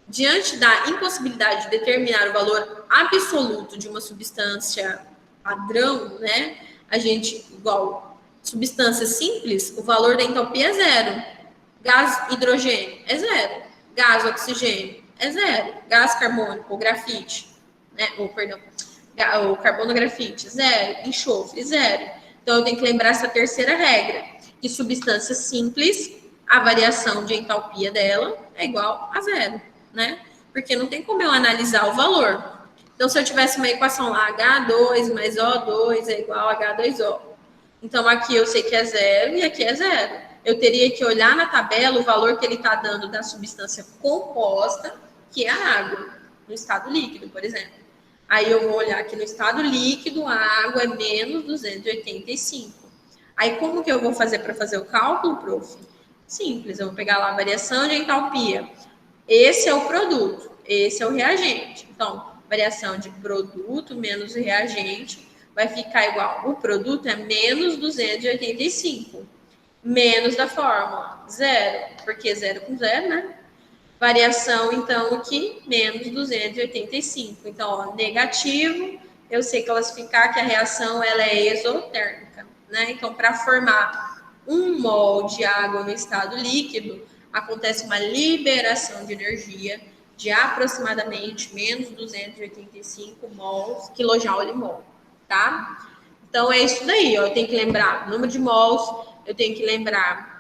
Diante da impossibilidade de determinar o valor absoluto de uma substância padrão, né? A gente, igual substância simples, o valor da entalpia é zero. Gás hidrogênio é zero. Gás oxigênio é zero. Gás carbônico ou grafite, né? O carbono grafite, zero. Enxofre, zero. Então, eu tenho que lembrar essa terceira regra, que substância simples, a variação de entalpia dela é igual a zero, né? Porque não tem como eu analisar o valor. Então, se eu tivesse uma equação lá, H2 mais O2 é igual a H2O. Então, aqui eu sei que é zero e aqui é zero. Eu teria que olhar na tabela o valor que ele está dando da substância composta, que é a água, no estado líquido, por exemplo. Aí eu vou olhar aqui no estado líquido, a água é menos 285. Aí como que eu vou fazer para fazer o cálculo, prof? Simples, eu vou pegar lá a variação de entalpia. Esse é o produto, esse é o reagente. Então, variação de produto menos o reagente vai ficar igual. O produto é menos 285. Menos da fórmula, zero. Porque zero com zero, né? Variação, então, aqui, menos 285. Então, ó, negativo, eu sei classificar que a reação ela é exotérmica, né? Então, para formar 1 mol de água no estado líquido, acontece uma liberação de energia de aproximadamente menos 285 mols, quilojoule-mol, tá? Então, é isso daí, ó. Eu tenho que lembrar o número de mols, eu tenho que lembrar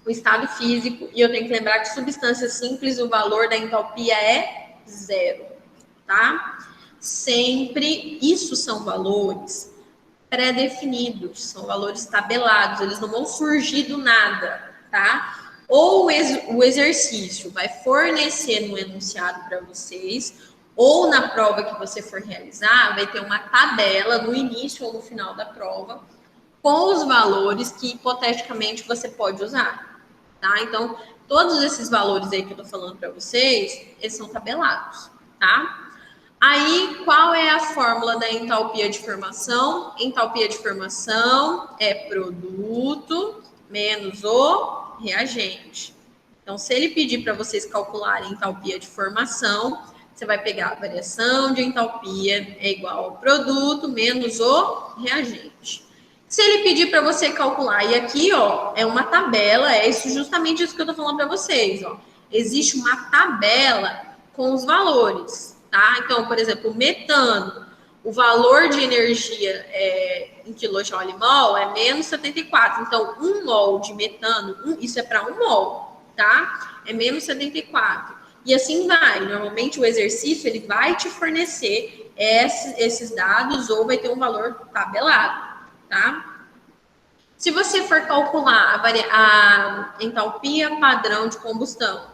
o estado físico, e eu tenho que lembrar que substância simples, o valor da entalpia é zero, tá? Sempre, isso são valores pré-definidos, são valores tabelados, eles não vão surgir do nada, tá? Ou o exercício vai fornecer no enunciado para vocês, ou na prova que você for realizar, vai ter uma tabela no início ou no final da prova, com os valores que hipoteticamente você pode usar, tá? Então, todos esses valores aí que eu tô falando para vocês, eles são tabelados, tá? Aí, qual é a fórmula da entalpia de formação? Entalpia de formação é produto menos o reagente. Então, se ele pedir para vocês calcularem entalpia de formação, você vai pegar a variação de entalpia é igual ao produto menos o reagente. Se ele pedir para você calcular, e aqui, ó, é uma tabela, é isso, justamente isso que eu tô falando para vocês, ó. Existe uma tabela com os valores, tá? Então, por exemplo, o metano, o valor de energia em quilojoule-mol é menos 74. Então, 1 mol de metano, isso é para 1 mol, tá? É menos 74. E assim vai. Normalmente, o exercício, ele vai te fornecer esses dados ou vai ter um valor tabelado. Tá? Se você for calcular a entalpia padrão de combustão,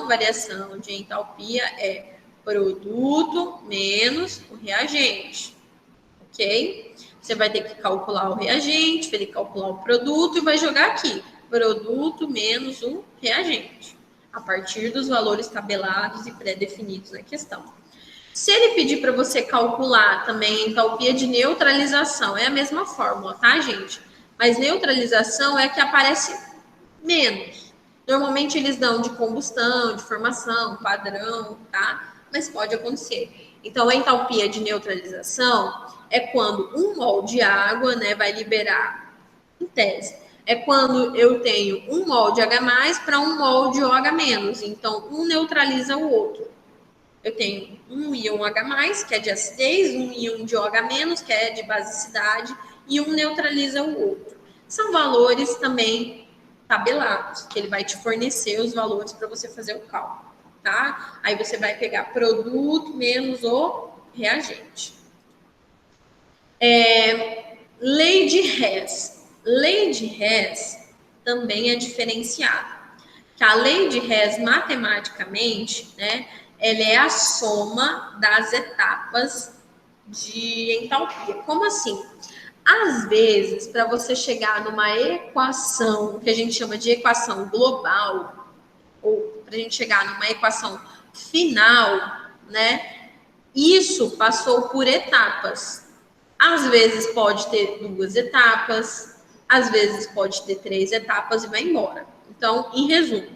variação de entalpia é produto menos o reagente, ok? Você vai ter que calcular o reagente, vai ter que calcular o produto e vai jogar aqui, produto menos o reagente, a partir dos valores tabelados e pré-definidos na questão. Se ele pedir para você calcular também a entalpia de neutralização, é a mesma fórmula, tá, gente? Mas neutralização é que aparece menos. Normalmente eles dão de combustão, de formação, padrão, tá? Mas pode acontecer. Então, a entalpia de neutralização é quando 1 mol de água, né, vai liberar, em tese, É quando eu tenho um mol de H+, para um mol de OH-. Então, um neutraliza o outro. Eu tenho um íon H+, que é de acidez, um íon de OH-, que é de basicidade, e um neutraliza o outro. São valores também tabelados, que ele vai te fornecer os valores para você fazer o cálculo, tá? Aí você vai pegar produto menos o reagente. Lei de Hess. Lei de Hess também é diferenciada. Que a lei de Hess, matematicamente, né, ela é a soma das etapas de entalpia. Como assim? Às vezes, para você chegar numa equação, que a gente chama de equação global, ou para a gente chegar numa equação final, né, isso passou por etapas. Às vezes pode ter 2 etapas, às vezes pode ter 3 etapas e vai embora. Então, em resumo,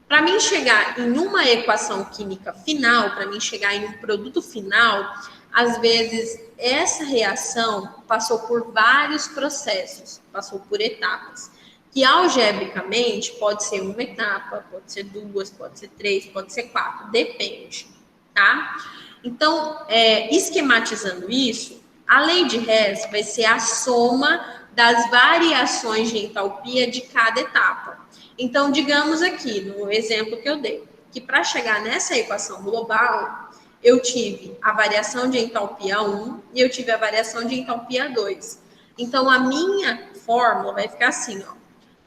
para mim chegar em uma equação química final, para mim chegar em um produto final, às vezes essa reação passou por vários processos, passou por etapas, que algebricamente pode ser uma etapa, pode ser 2, pode ser 3, pode ser 4, depende, tá? Então, esquematizando isso, a lei de Hess vai ser a soma das variações de entalpia de cada etapa. Então, digamos aqui, no exemplo que eu dei, que para chegar nessa equação global, eu tive a variação de entalpia 1 e eu tive a variação de entalpia 2. Então, a minha fórmula vai ficar assim, ó.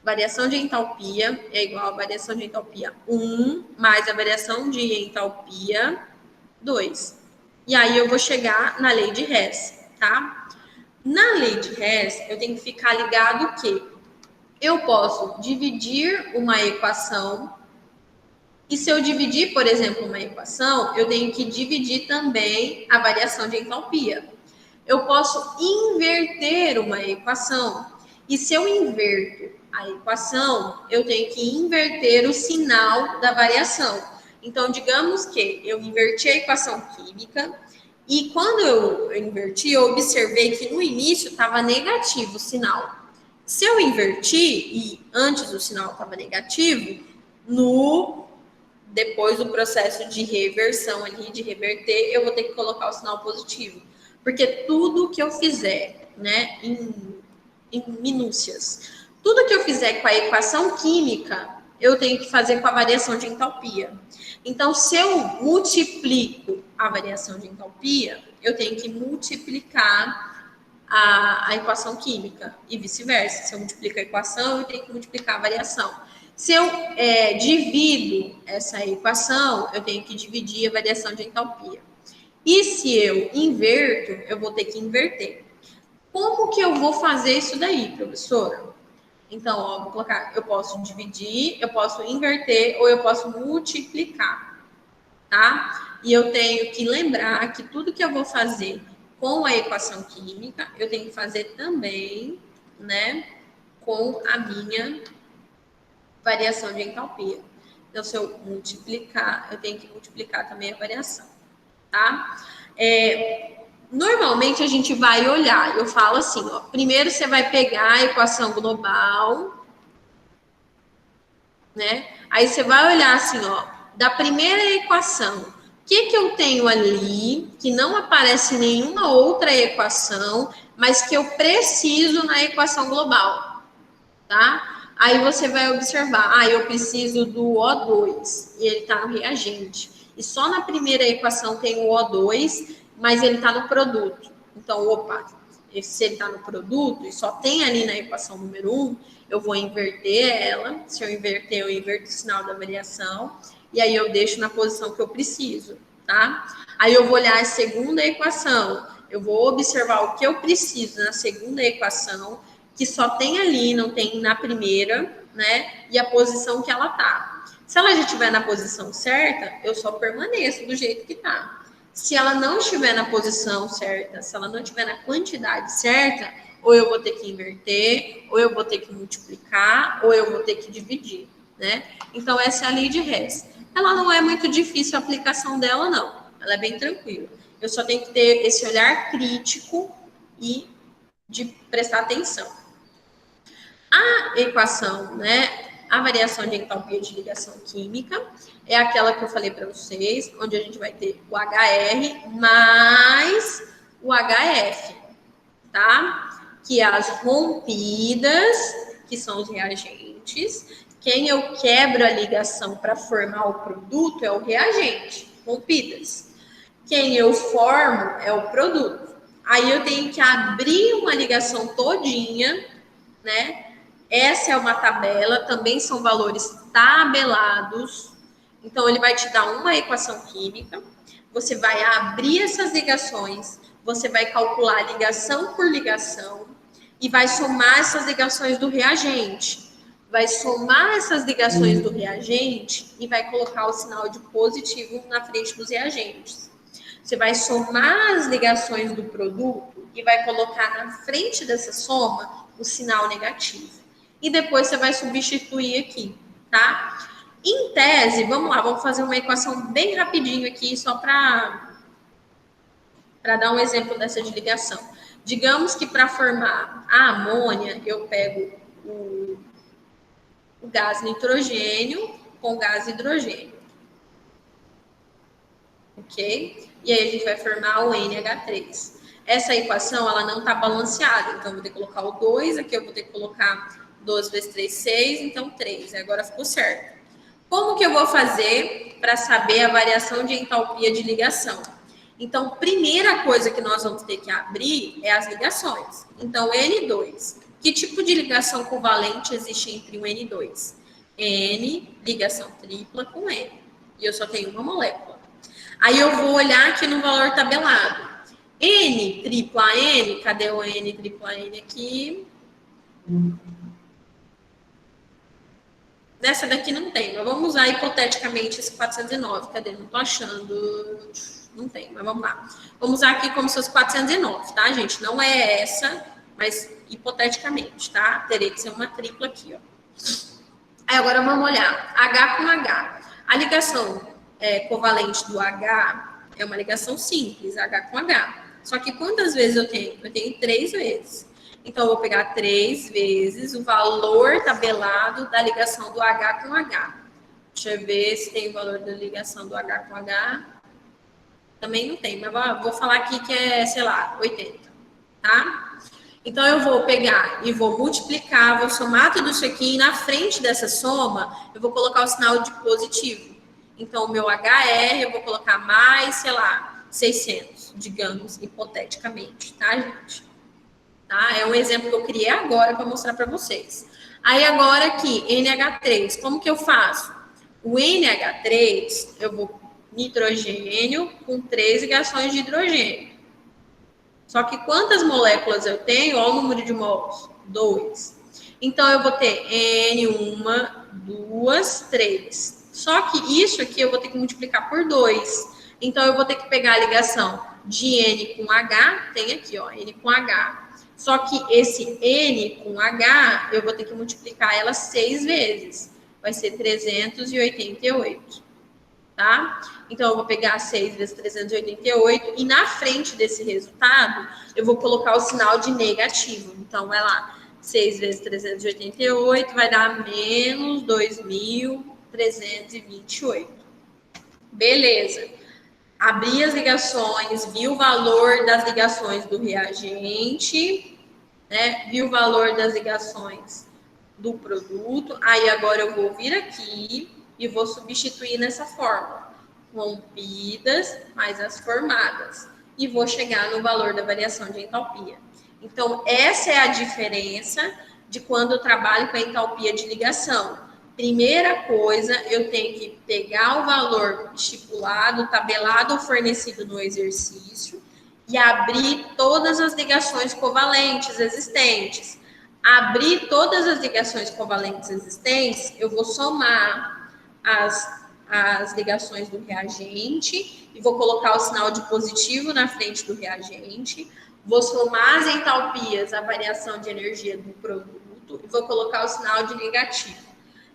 Variação de entalpia é igual a variação de entalpia 1 mais a variação de entalpia 2. E aí eu vou chegar na lei de Hess, tá? Na lei de Hess, eu tenho que ficar ligado que eu posso dividir uma equação, e se eu dividir, por exemplo, uma equação, eu tenho que dividir também a variação de entalpia. Eu posso inverter uma equação, e se eu inverto a equação, eu tenho que inverter o sinal da variação. Então, digamos que eu inverti a equação química, e quando eu inverti, eu observei que no início estava negativo o sinal. Se eu invertir, e antes o sinal estava negativo, depois do processo de reversão ali, de reverter, eu vou ter que colocar o sinal positivo. Porque tudo que eu fizer, né, em minúcias, tudo que eu fizer com a equação química, eu tenho que fazer com a variação de entalpia. Então, se eu multiplico a variação de entalpia, eu tenho que multiplicar a equação química e vice-versa. Se eu multiplico a equação, eu tenho que multiplicar a variação. Se eu divido essa equação, eu tenho que dividir a variação de entalpia. E se eu inverto, eu vou ter que inverter. Como que eu vou fazer isso daí, professora? Então, ó, vou colocar, eu posso dividir, eu posso inverter ou eu posso multiplicar, tá? E eu tenho que lembrar que tudo que eu vou fazer com a equação química, eu tenho que fazer também, né, com a minha variação de entalpia. Então, se eu multiplicar, eu tenho que multiplicar também a variação, tá? Normalmente a gente vai olhar, eu falo assim, ó, primeiro você vai pegar a equação global, né? Aí você vai olhar assim, ó, da primeira equação, o que eu tenho ali que não aparece em nenhuma outra equação, mas que eu preciso na equação global, tá? Aí você vai observar, eu preciso do O2 e ele está no reagente. E só na primeira equação tem o O2, mas ele está no produto. Então, opa, se ele está no produto e só tem ali na equação número 1, eu vou inverter ela. Se eu inverter, eu inverto o sinal da variação. E aí eu deixo na posição que eu preciso, tá? Aí eu vou olhar a segunda equação. Eu vou observar o que eu preciso na segunda equação, que só tem ali, não tem na primeira, né? E a posição que ela tá. Se ela já estiver na posição certa, eu só permaneço do jeito que tá. Se ela não estiver na posição certa, se ela não estiver na quantidade certa, ou eu vou ter que inverter, ou eu vou ter que multiplicar, ou eu vou ter que dividir, né? Então, essa é a lei de Hess. Ela não é muito difícil a aplicação dela, não. Ela é bem tranquila. Eu só tenho que ter esse olhar crítico e de prestar atenção. A equação, né, a variação de entalpia de ligação química é aquela que eu falei para vocês, onde a gente vai ter o HR mais o HF, tá? Que é as rompidas, que são os reagentes. Quem eu quebro a ligação para formar o produto é o reagente, rompidas. Quem eu formo é o produto. Aí eu tenho que abrir uma ligação todinha, né? Essa é uma tabela, também são valores tabelados. Então, ele vai te dar uma equação química. Você vai abrir essas ligações, você vai calcular ligação por ligação e vai somar essas ligações do reagente. Vai somar essas ligações do reagente e vai colocar o sinal de positivo na frente dos reagentes. Você vai somar as ligações do produto e vai colocar na frente dessa soma o sinal negativo. E depois você vai substituir aqui, tá? Em tese, vamos lá, vamos fazer uma equação bem rapidinho aqui, só para dar um exemplo dessa de ligação. Digamos que para formar a amônia, eu pego o gás nitrogênio com o gás hidrogênio. Ok? E aí a gente vai formar o NH3. Essa equação, ela não está balanceada, então eu vou ter que colocar o 2, aqui eu vou ter que colocar 12 vezes 3, 6, então 3. Agora ficou certo. Como que eu vou fazer para saber a variação de entalpia de ligação? Então, primeira coisa que nós vamos ter que abrir é as ligações. Então, N2. Que tipo de ligação covalente existe entre o N2? N, ligação tripla com N. E eu só tenho uma molécula. Aí eu vou olhar aqui no valor tabelado. N tripla N, cadê o N tripla N aqui? Nessa daqui não tem, mas vamos usar hipoteticamente esse 409. Cadê? Não tô achando. Não tem, mas vamos lá. Vamos usar aqui como se fosse 409, tá, gente? Não é essa, mas hipoteticamente, tá? Teria que ser uma tripla aqui, ó. Aí agora vamos olhar. H com H. A ligação covalente do H é uma ligação simples, H com H. Só que quantas vezes eu tenho? Eu tenho 3 vezes. Então, eu vou pegar 3 vezes o valor tabelado da ligação do H com H. Deixa eu ver se tem o valor da ligação do H com H. Também não tem, mas vou falar aqui que é, sei lá, 80, tá? Então, eu vou pegar e vou multiplicar, vou somar tudo isso aqui e na frente dessa soma, eu vou colocar o sinal de positivo. Então, o meu HR, eu vou colocar mais, sei lá, 600, digamos, hipoteticamente, tá, gente? Tá? É um exemplo que eu criei agora para mostrar para vocês. Aí agora aqui, NH3, como que eu faço? O NH3, eu vou nitrogênio com 3 ligações de hidrogênio. Só que quantas moléculas eu tenho? Olha o número de mols, 2. Então, eu vou ter N, 1, 2, 3. Só que isso aqui eu vou ter que multiplicar por 2. Então, eu vou ter que pegar a ligação de N com H, tem aqui, ó, N com H. Só que esse N com H, eu vou ter que multiplicar ela 6 vezes. Vai ser 388, tá? Então, eu vou pegar 6 vezes 388 e na frente desse resultado, eu vou colocar o sinal de negativo. Então, vai lá, 6 vezes 388 vai dar menos 2.328. Beleza. Abri as ligações, vi o valor das ligações do reagente, né? Vi o valor das ligações do produto. Aí agora eu vou vir aqui e vou substituir nessa fórmula. Rompidas mais as formadas. E vou chegar no valor da variação de entalpia. Então, essa é a diferença de quando eu trabalho com a entalpia de ligação. Primeira coisa, eu tenho que pegar o valor estipulado, tabelado ou fornecido no exercício e abrir todas as ligações covalentes existentes. Abrir todas as ligações covalentes existentes, eu vou somar as ligações do reagente e vou colocar o sinal de positivo na frente do reagente. Vou somar as entalpias, a variação de energia do produto e vou colocar o sinal de negativo.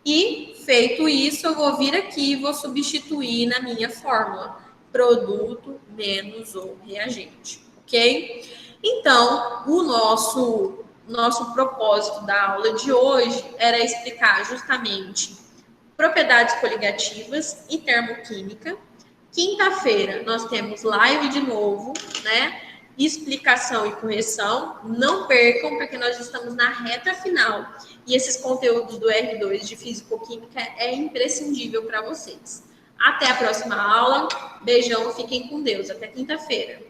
E, feito isso, eu vou vir aqui e vou substituir na minha fórmula. Produto menos o reagente, ok? Então, o nosso nosso propósito da aula de hoje era explicar justamente propriedades coligativas e termoquímica. Quinta-feira nós temos live de novo, né? Explicação e correção. Não percam, porque nós estamos na reta final. E esses conteúdos do R2 de Físico-Química é imprescindível para vocês. Até a próxima aula. Beijão, fiquem com Deus. Até quinta-feira.